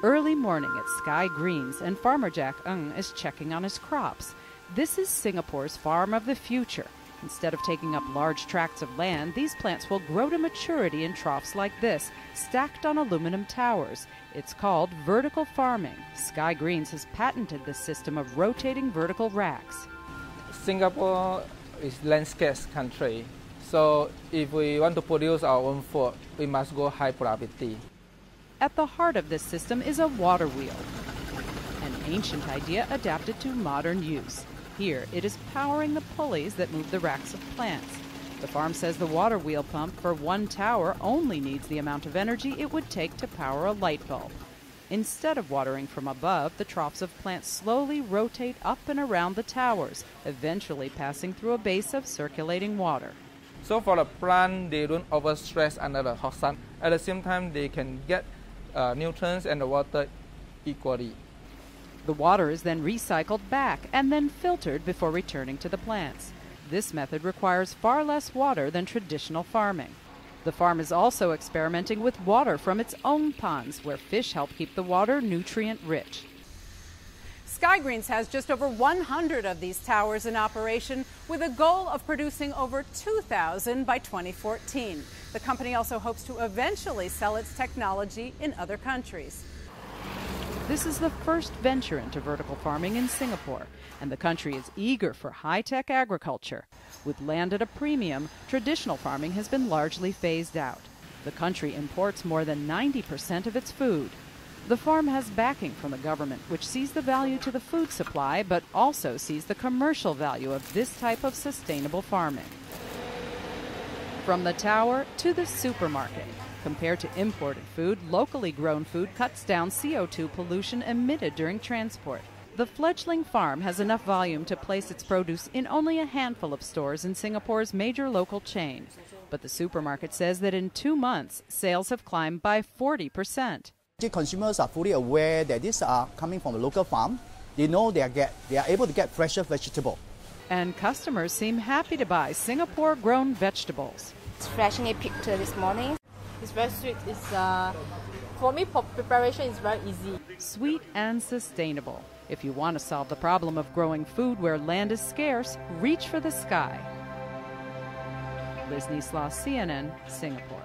Early morning at Sky Greens, and farmer Jack Ng is checking on his crops. This is Singapore's farm of the future. Instead of taking up large tracts of land, these plants will grow to maturity in troughs like this, stacked on aluminum towers. It's called vertical farming. Sky Greens has patented this system of rotating vertical racks. Singapore is land scarce country, so if we want to produce our own food, we must go high productivity. At the heart of this system is a water wheel, an ancient idea adapted to modern use. Here, it is powering the pulleys that move the racks of plants. The farm says the water wheel pump for one tower only needs the amount of energy it would take to power a light bulb. Instead of watering from above, the troughs of plants slowly rotate up and around the towers, eventually passing through a base of circulating water. So for the plant, they don't overstress under the hot sun. At the same time, they can get nutrients and the water equally. The water is then recycled back and then filtered before returning to the plants. This method requires far less water than traditional farming. The farm is also experimenting with water from its own ponds, where fish help keep the water nutrient-rich. Sky Greens has just over 100 of these towers in operation, with a goal of producing over 2,000 by 2014. The company also hopes to eventually sell its technology in other countries. This is the first venture into vertical farming in Singapore, and the country is eager for high-tech agriculture. With land at a premium, traditional farming has been largely phased out. The country imports more than 90% of its food. The farm has backing from the government, which sees the value to the food supply, but also sees the commercial value of this type of sustainable farming. From the tower to the supermarket. Compared to imported food, locally grown food cuts down CO2 pollution emitted during transport. The fledgling farm has enough volume to place its produce in only a handful of stores in Singapore's major local chain. But the supermarket says that in 2 months, sales have climbed by 40%. Consumers are fully aware that these are coming from a local farm. They know they are able to get fresher vegetable. And customers seem happy to buy Singapore-grown vegetables. It's freshly picked this morning. It's very sweet. For me, preparation is very easy. Sweet and sustainable. If you want to solve the problem of growing food where land is scarce, reach for the sky. Liz Neeslaw, CNN, Singapore.